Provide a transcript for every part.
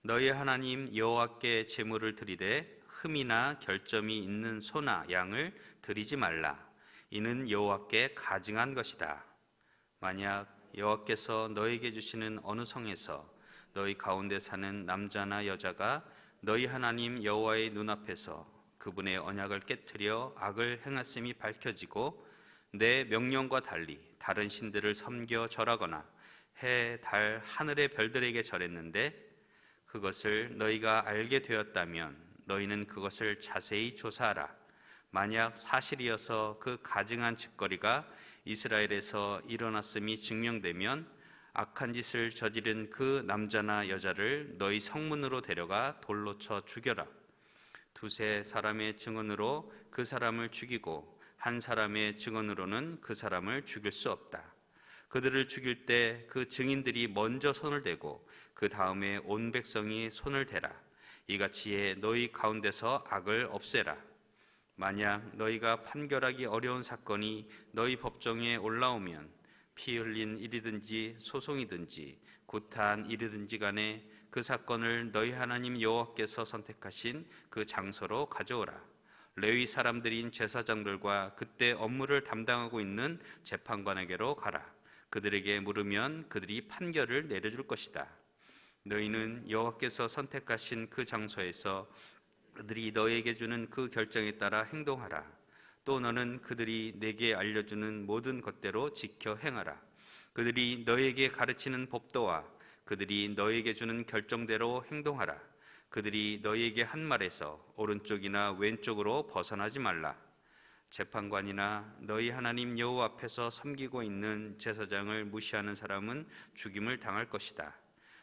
너희 하나님 여호와께 제물을 드리되 흠이나 결점이 있는 소나 양을 드리지 말라. 이는 여호와께 가증한 것이다. 만약 여호와께서 너희에게 주시는 어느 성에서 너희 가운데 사는 남자나 여자가 너희 하나님 여호와의 눈앞에서 그분의 언약을 깨트려 악을 행했음이 밝혀지고 내 명령과 달리 다른 신들을 섬겨 절하거나 해, 달, 하늘의 별들에게 절했는데 그것을 너희가 알게 되었다면 너희는 그것을 자세히 조사하라. 만약 사실이어서 그 가증한 짓거리가 이스라엘에서 일어났음이 증명되면 악한 짓을 저지른 그 남자나 여자를 너희 성문으로 데려가 돌로 쳐 죽여라. 두세 사람의 증언으로 그 사람을 죽이고 한 사람의 증언으로는 그 사람을 죽일 수 없다. 그들을 죽일 때 그 증인들이 먼저 손을 대고 그 다음에 온 백성이 손을 대라. 이같이 해 너희 가운데서 악을 없애라. 만약 너희가 판결하기 어려운 사건이 너희 법정에 올라오면 피 흘린 일이든지 소송이든지 구타한 일이든지 간에 그 사건을 너희 하나님 여호와께서 선택하신 그 장소로 가져오라. 레위 사람들인 제사장들과 그때 업무를 담당하고 있는 재판관에게로 가라. 그들에게 물으면 그들이 판결을 내려줄 것이다. 너희는 여호와께서 선택하신 그 장소에서 그들이 너희에게 주는 그 결정에 따라 행동하라. 또 너는 그들이 내게 알려주는 모든 것대로 지켜 행하라. 그들이 너희에게 가르치는 법도와 그들이 너희에게 주는 결정대로 행동하라. 그들이 너희에게 한 말에서 오른쪽이나 왼쪽으로 벗어나지 말라. 재판관이나 너희 하나님 여호와 앞에서 섬기고 있는 제사장을 무시하는 사람은 죽임을 당할 것이다.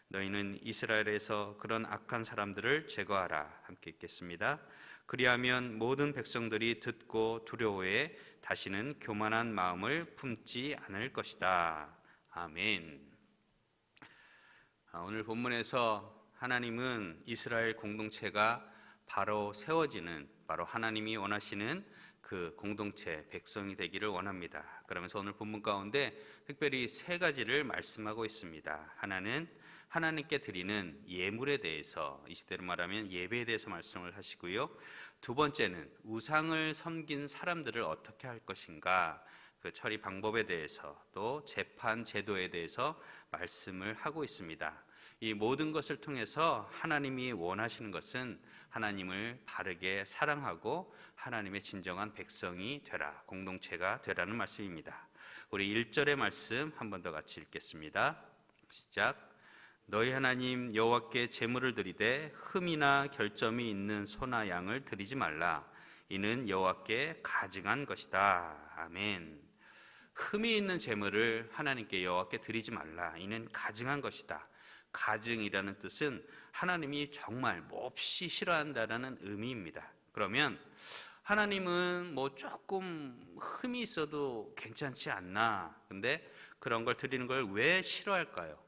너희는 이스라엘에서 그런 악한 사람들을 제거하라. 함께 읽겠습니다. 그리하면 모든 백성들이 듣고 두려워해 다시는 교만한 마음을 품지 않을 것이다. 아멘. 오늘 본문에서 하나님은 이스라엘 공동체가 바로 세워지는, 바로 하나님이 원하시는 그 공동체 백성이 되기를 원합니다. 그러면서 오늘 본문 가운데 특별히 세 가지를 말씀하고 있습니다. 하나는 하나님께 드리는 예물에 대해서, 이 시대로 말하면 예배에 대해서 말씀을 하시고요. 두 번째는 우상을 섬긴 사람들을 어떻게 할 것인가, 그 처리 방법에 대해서, 또 재판 제도에 대해서 말씀을 하고 있습니다. 이 모든 것을 통해서 하나님이 원하시는 것은 하나님을 바르게 사랑하고 하나님의 진정한 백성이 되라, 공동체가 되라는 말씀입니다. 우리 1절의 말씀 한 번 더 같이 읽겠습니다. 시작. 너희 하나님 여호와께 제물을 드리되 흠이나 결점이 있는 소나 양을 드리지 말라. 이는 여호와께 가증한 것이다. 아멘. 흠이 있는 제물을 하나님께 여호와께 드리지 말라. 이는 가증한 것이다. 가증이라는 뜻은 하나님이 정말 몹시 싫어한다라는 의미입니다. 그러면 하나님은 뭐 조금 흠이 있어도 괜찮지 않나? 근데 그런 걸 드리는 걸 왜 싫어할까요?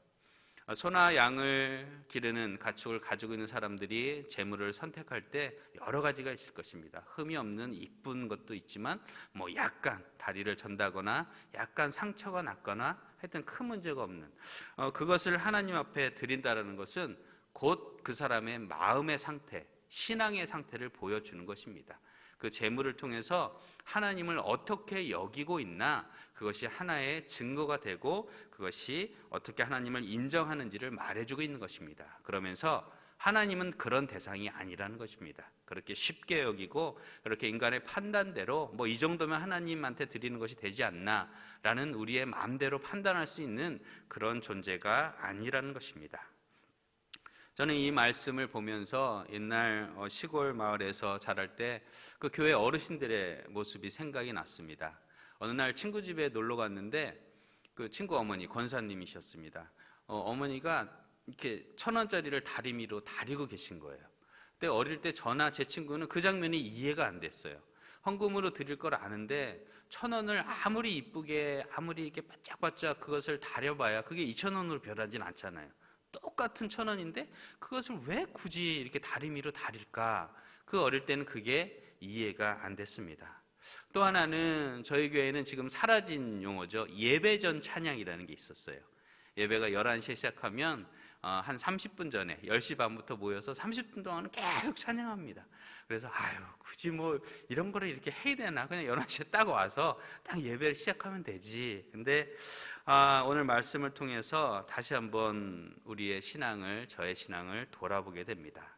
소나 양을 기르는 가축을 가지고 있는 사람들이 제물을 선택할 때 여러 가지가 있을 것입니다. 흠이 없는 이쁜 것도 있지만 뭐 약간 다리를 전다거나 약간 상처가 났거나 하여튼 큰 문제가 없는 그것을 하나님 앞에 드린다는 것은 곧 그 사람의 마음의 상태, 신앙의 상태를 보여주는 것입니다. 그 제물을 통해서 하나님을 어떻게 여기고 있나, 그것이 하나의 증거가 되고 그것이 어떻게 하나님을 인정하는지를 말해주고 있는 것입니다. 그러면서 하나님은 그런 대상이 아니라는 것입니다. 그렇게 쉽게 여기고 그렇게 인간의 판단대로 뭐 이 정도면 하나님한테 드리는 것이 되지 않나 라는 우리의 마음대로 판단할 수 있는 그런 존재가 아니라는 것입니다. 저는 이 말씀을 보면서 옛날 시골 마을에서 자랄 때 그 교회 어르신들의 모습이 생각이 났습니다. 어느 날 친구 집에 놀러 갔는데 그 친구 어머니 권사님이셨습니다. 어머니가 이렇게 1,000원짜리를 다리미로 다리고 계신 거예요. 근데 어릴 때 저나 제 친구는 그 장면이 이해가 안 됐어요. 헌금으로 드릴 걸 아는데 1,000원을 아무리 이쁘게 아무리 이렇게 바짝바짝 그것을 다려봐야 그게 2,000원으로 변하진 않잖아요. 똑같은 1,000원인데 그것을 왜 굳이 이렇게 다리미로 다릴까? 그 어릴 때는 그게 이해가 안 됐습니다. 또 하나는 저희 교회는 지금 사라진 용어죠. 예배전 찬양이라는 게 있었어요. 예배가 11시에 시작하면 한 30분 전에 10시 반부터 모여서 30분 동안은 계속 찬양합니다. 그래서 굳이 뭐 이런 거를 이렇게 해야 되나, 그냥 11시에 딱 와서 딱 예배를 시작하면 되지. 근데 오늘 말씀을 통해서 다시 한번 우리의 신앙을, 저의 신앙을 돌아보게 됩니다.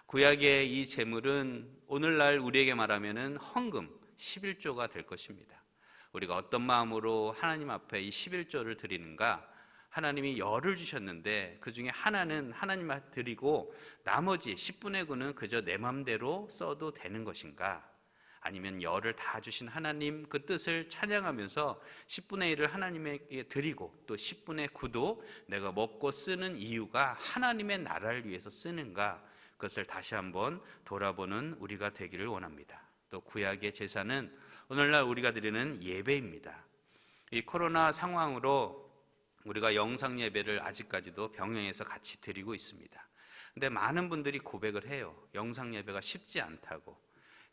구약의 이 제물은 오늘날 우리에게 말하면은 헌금 11조가 될 것입니다. 우리가 어떤 마음으로 하나님 앞에 이 11조를 드리는가? 하나님이 열을 주셨는데 그 중에 하나는 하나님한테 드리고 나머지 10분의 9는 그저 내 맘대로 써도 되는 것인가? 아니면 열을 다 주신 하나님 그 뜻을 찬양하면서 10분의 1을 하나님에게 드리고 또 10분의 9도 내가 먹고 쓰는 이유가 하나님의 나라를 위해서 쓰는가? 그것을 다시 한번 돌아보는 우리가 되기를 원합니다. 또 구약의 제사는 오늘날 우리가 드리는 예배입니다. 이 코로나 상황으로 우리가 영상 예배를 아직까지도 병영에서 같이 드리고 있습니다. 근데 많은 분들이 고백을 해요. 영상 예배가 쉽지 않다고.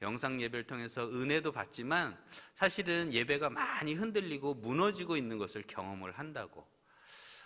영상 예배를 통해서 은혜도 받지만 사실은 예배가 많이 흔들리고 무너지고 있는 것을 경험을 한다고.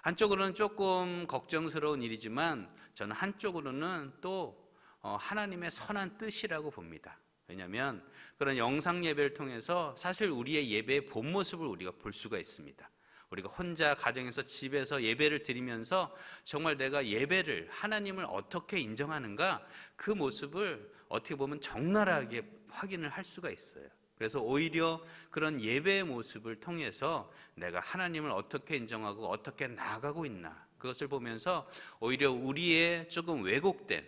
한쪽으로는 조금 걱정스러운 일이지만 저는 한쪽으로는 또 하나님의 선한 뜻이라고 봅니다. 왜냐하면 그런 영상 예배를 통해서 사실 우리의 예배의 본 모습을 우리가 볼 수가 있습니다. 우리가 혼자 가정에서 집에서 예배를 드리면서 정말 내가 예배를, 하나님을 어떻게 인정하는가, 그 모습을 어떻게 보면 적나라하게 확인을 할 수가 있어요. 그래서 오히려 그런 예배의 모습을 통해서 내가 하나님을 어떻게 인정하고 어떻게 나아가고 있나, 그것을 보면서 오히려 우리의 조금 왜곡된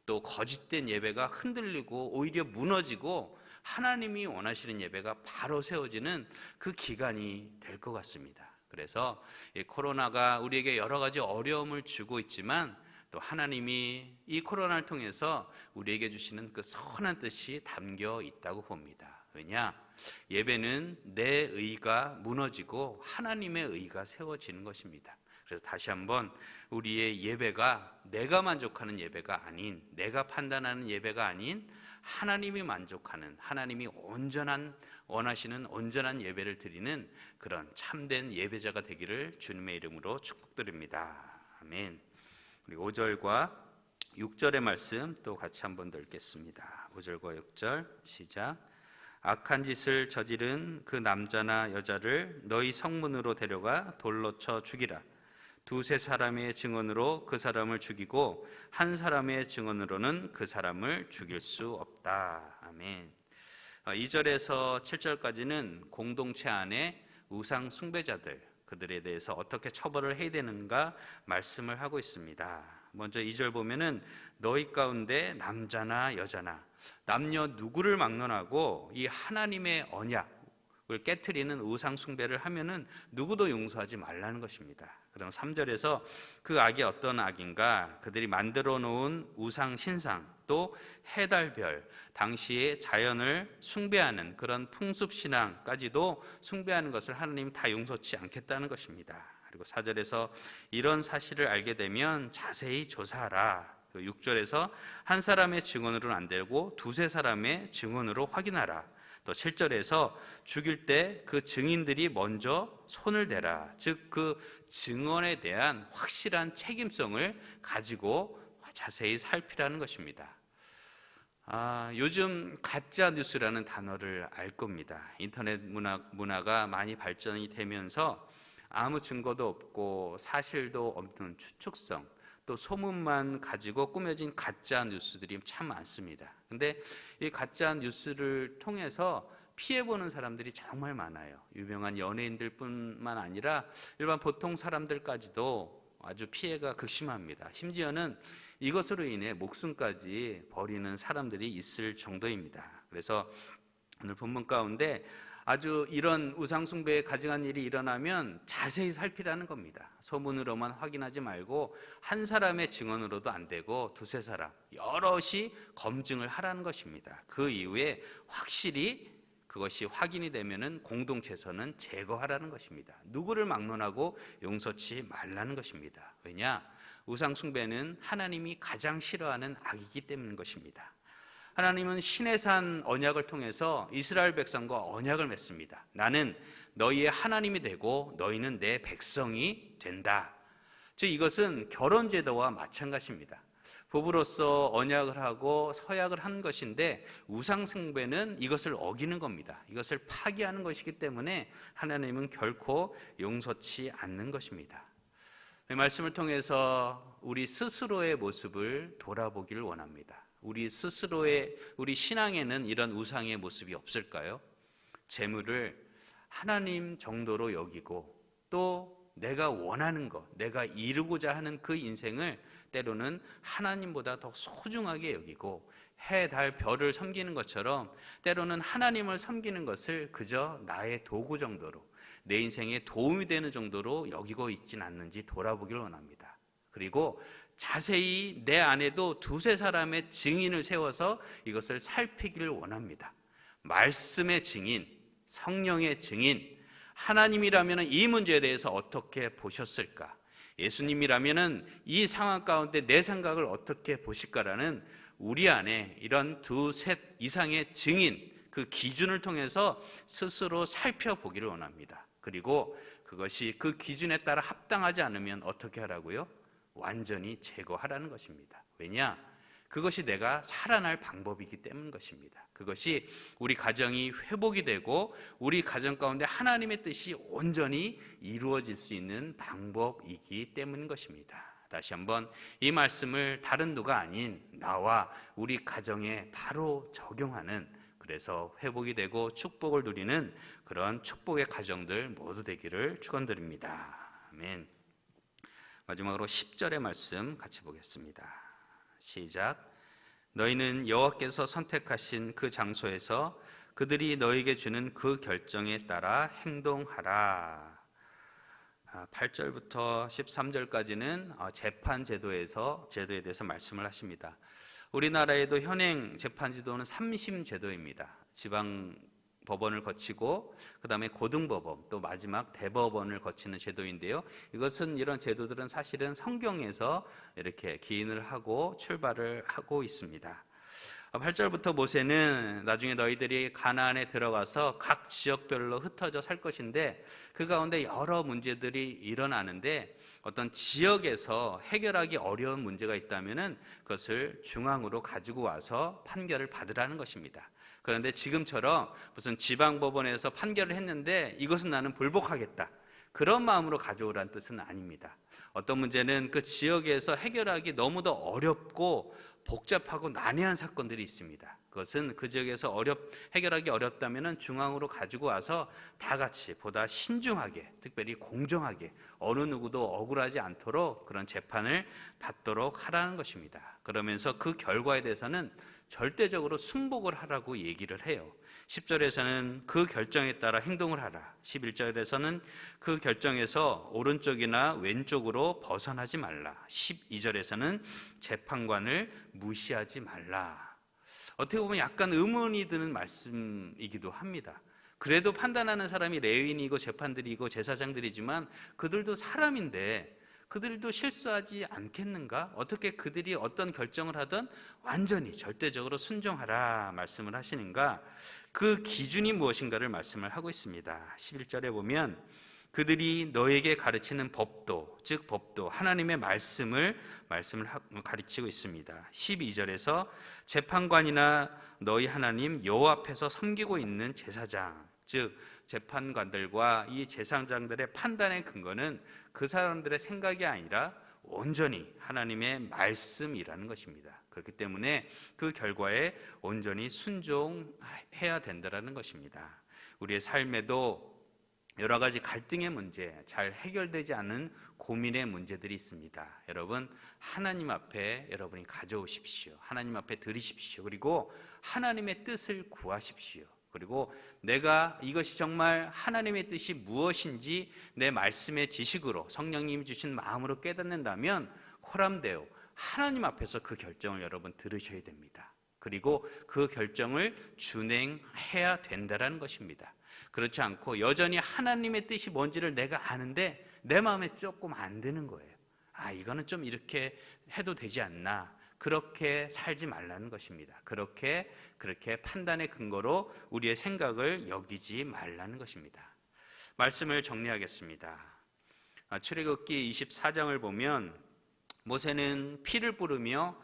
또 거짓된 예배가 흔들리고 오히려 무너지고 하나님이 원하시는 예배가 바로 세워지는 그 기간이 될 것 같습니다. 그래서 이 코로나가 우리에게 여러 가지 어려움을 주고 있지만 또 하나님이 이 코로나를 통해서 우리에게 주시는 그 선한 뜻이 담겨 있다고 봅니다. 왜냐? 예배는 내 의가 무너지고 하나님의 의가 세워지는 것입니다. 그래서 다시 한번 우리의 예배가 내가 만족하는 예배가 아닌, 내가 판단하는 예배가 아닌 하나님이 만족하는, 하나님이 원하시는 온전한 예배를 드리는 그런 참된 예배자가 되기를 주님의 이름으로 축복드립니다. 아멘. 그리고 5절과 6절의 말씀 또 같이 한번 더 읽겠습니다. 5절과 6절 시작. 악한 짓을 저지른 그 남자나 여자를 너희 성문으로 데려가 돌로 쳐 죽이라. 두세 사람의 증언으로 그 사람을 죽이고 한 사람의 증언으로는 그 사람을 죽일 수 없다. 아멘. 2절에서 7절까지는 공동체 안에 우상 숭배자들, 그들에 대해서 어떻게 처벌을 해야 되는가 말씀을 하고 있습니다. 먼저 2절 보면은 너희 가운데 남자나 여자나 남녀 누구를 막론하고 이 하나님의 언약을 깨트리는 우상 숭배를 하면은 누구도 용서하지 말라는 것입니다. 그럼 3절에서 그 악이 어떤 악인가? 그들이 만들어 놓은 우상 신상, 또 해달별, 당시의 자연을 숭배하는 그런 풍습 신앙까지도 숭배하는 것을 하나님이 다 용서치 않겠다는 것입니다. 그리고 4절에서 이런 사실을 알게 되면 자세히 조사하라. 6절에서 한 사람의 증언으로는 안 되고 두세 사람의 증언으로 확인하라. 또 7절에서 죽일 때 그 증인들이 먼저 손을 대라. 즉 그 증언에 대한 확실한 책임성을 가지고 자세히 살피라는 것입니다. 요즘 가짜 뉴스라는 단어를 알 겁니다. 인터넷 문화가 많이 발전이 되면서 아무 증거도 없고 사실도 없는 추측성, 또 소문만 가지고 꾸며진 가짜 뉴스들이 참 많습니다. 근데 이 가짜 뉴스를 통해서 피해보는 사람들이 정말 많아요. 유명한 연예인들 뿐만 아니라 일반 보통 사람들까지도 아주 피해가 극심합니다. 심지어는 이것으로 인해 목숨까지 버리는 사람들이 있을 정도입니다. 그래서 오늘 본문 가운데 아주 이런 우상숭배에 가증한 일이 일어나면 자세히 살피라는 겁니다. 소문으로만 확인하지 말고 한 사람의 증언으로도 안 되고 두세 사람, 여럿이 검증을 하라는 것입니다. 그 이후에 확실히 그것이 확인이 되면은 공동체에서는 제거하라는 것입니다. 누구를 막론하고 용서치 말라는 것입니다. 왜냐? 우상숭배는 하나님이 가장 싫어하는 악이기 때문인 것입니다. 하나님은 시내산 언약을 통해서 이스라엘 백성과 언약을 맺습니다. 나는 너희의 하나님이 되고 너희는 내 백성이 된다. 즉 이것은 결혼 제도와 마찬가지입니다. 부부로서 언약을 하고 서약을 한 것인데 우상 숭배는 이것을 어기는 겁니다. 이것을 파기하는 것이기 때문에 하나님은 결코 용서치 않는 것입니다. 이 말씀을 통해서 우리 스스로의 모습을 돌아보기를 원합니다. 우리 스스로의, 우리 신앙에는 이런 우상의 모습이 없을까요? 재물을 하나님 정도로 여기고 또 내가 원하는 것, 내가 이루고자 하는 그 인생을 때로는 하나님보다 더 소중하게 여기고 해, 달, 별을 섬기는 것처럼 때로는 하나님을 섬기는 것을 그저 나의 도구 정도로, 내 인생에 도움이 되는 정도로 여기고 있진 않는지 돌아보기를 원합니다. 그리고 자세히 내 안에도 두세 사람의 증인을 세워서 이것을 살피기를 원합니다. 말씀의 증인, 성령의 증인, 하나님이라면 이 문제에 대해서 어떻게 보셨을까? 예수님이라면 이 상황 가운데 내 생각을 어떻게 보실까라는 우리 안에 이런 두셋 이상의 증인, 그 기준을 통해서 스스로 살펴보기를 원합니다. 그리고 그것이 그 기준에 따라 합당하지 않으면 어떻게 하라고요? 완전히 제거하라는 것입니다. 왜냐? 그것이 내가 살아날 방법이기 때문인 것입니다. 그것이 우리 가정이 회복이 되고 우리 가정 가운데 하나님의 뜻이 온전히 이루어질 수 있는 방법이기 때문인 것입니다. 다시 한번 이 말씀을 다른 누가 아닌 나와 우리 가정에 바로 적용하는, 그래서 회복이 되고 축복을 누리는 그런 축복의 가정들 모두 되기를 축원드립니다. 아멘. 마지막으로 10절의 말씀 같이 보겠습니다. 시작. 너희는 여호와께서 선택하신 그 장소에서 그들이 너희에게 주는 그 결정에 따라 행동하라. 8절부터 13절까지는 재판 제도에 대해서 말씀을 하십니다. 우리나라에도 현행 재판 제도는 3심 제도입니다. 지방 법원을 거치고 그 다음에 고등법원, 또 마지막 대법원을 거치는 제도인데요. 이런 제도들은 사실은 성경에서 이렇게 기인을 하고 출발을 하고 있습니다. 8절부터 모세는 나중에 너희들이 가나안에 들어가서 각 지역별로 흩어져 살 것인데 그 가운데 여러 문제들이 일어나는데 어떤 지역에서 해결하기 어려운 문제가 있다면 그것을 중앙으로 가지고 와서 판결을 받으라는 것입니다. 그런데 지금처럼 무슨 지방법원에서 판결을 했는데 이것은 나는 불복하겠다, 그런 마음으로 가져오라는 뜻은 아닙니다. 어떤 문제는 그 지역에서 해결하기 너무도 어렵고 복잡하고 난해한 사건들이 있습니다. 그것은 그 지역에서 해결하기 어렵다면 중앙으로 가지고 와서 다 같이 보다 신중하게, 특별히 공정하게, 어느 누구도 억울하지 않도록 그런 재판을 받도록 하라는 것입니다. 그러면서 그 결과에 대해서는 절대적으로 순복을 하라고 얘기를 해요. 10절에서는 그 결정에 따라 행동을 하라. 11절에서는 그 결정에서 오른쪽이나 왼쪽으로 벗어나지 말라. 12절에서는 재판관을 무시하지 말라. 어떻게 보면 약간 의문이 드는 말씀이기도 합니다. 그래도 판단하는 사람이 레위인이고 재판들이고 제사장들이지만 그들도 사람인데 그들도 실수하지 않겠는가? 어떻게 그들이 어떤 결정을 하든 완전히 절대적으로 순종하라 말씀을 하시는가? 그 기준이 무엇인가를 말씀을 하고 있습니다. 11절에 보면 그들이 너에게 가르치는 법도, 즉 법도 하나님의 말씀을 가르치고 있습니다. 12절에서 재판관이나 너희 하나님 여호와 앞에서 섬기고 있는 제사장, 즉 재판관들과 이 제사장들의 판단의 근거는 그 사람들의 생각이 아니라 온전히 하나님의 말씀이라는 것입니다. 그렇기 때문에 그 결과에 온전히 순종해야 된다는 것입니다. 우리의 삶에도 여러 가지 갈등의 문제, 잘 해결되지 않은 고민의 문제들이 있습니다. 여러분, 하나님 앞에 여러분이 가져오십시오. 하나님 앞에 드리십시오. 그리고 하나님의 뜻을 구하십시오. 그리고 내가 이것이 정말 하나님의 뜻이 무엇인지 내 말씀의 지식으로 성령님이 주신 마음으로 깨닫는다면 코람데오, 하나님 앞에서 그 결정을 여러분 들으셔야 됩니다. 그리고 그 결정을 준행해야 된다는 것입니다. 그렇지 않고 여전히 하나님의 뜻이 뭔지를 내가 아는데 내 마음에 조금 안 드는 거예요. 이거는 좀 이렇게 해도 되지 않나, 그렇게 살지 말라는 것입니다. 그렇게 판단의 근거로 우리의 생각을 여기지 말라는 것입니다. 말씀을 정리하겠습니다. 출애굽기 24장을 보면 모세는 피를 뿌리며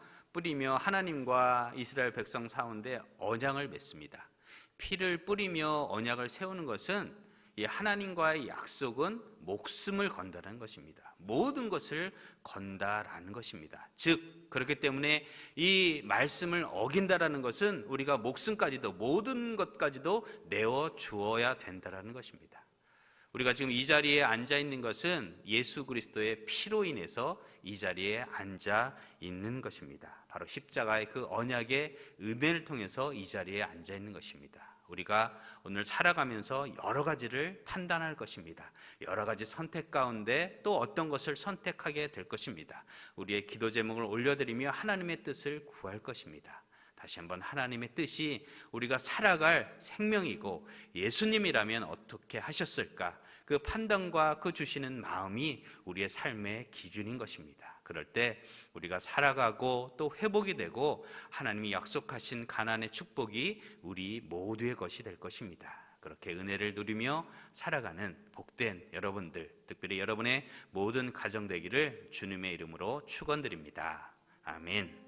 하나님과 이스라엘 백성 가운데 언약을 맺습니다. 피를 뿌리며 언약을 세우는 것은 이 하나님과의 약속은 목숨을 건다라는 것입니다. 모든 것을 건다라는 것입니다. 즉 그렇기 때문에 이 말씀을 어긴다라는 것은 우리가 목숨까지도 모든 것까지도 내어 주어야 된다라는 것입니다. 우리가 지금 이 자리에 앉아 있는 것은 예수 그리스도의 피로 인해서 이 자리에 앉아 있는 것입니다. 바로 십자가의 그 언약의 은혜를 통해서 이 자리에 앉아 있는 것입니다. 우리가 오늘 살아가면서 여러 가지를 판단할 것입니다. 여러 가지 선택 가운데 또 어떤 것을 선택하게 될 것입니다. 우리의 기도 제목을 올려드리며 하나님의 뜻을 구할 것입니다. 다시 한번 하나님의 뜻이 우리가 살아갈 생명이고 예수님이라면 어떻게 하셨을까? 그 판단과 그 주시는 마음이 우리의 삶의 기준인 것입니다. 그럴 때 우리가 살아가고 또 회복이 되고 하나님이 약속하신 가나안의 축복이 우리 모두의 것이 될 것입니다. 그렇게 은혜를 누리며 살아가는 복된 여러분들, 특별히 여러분의 모든 가정 되기를 주님의 이름으로 축원드립니다. 아멘.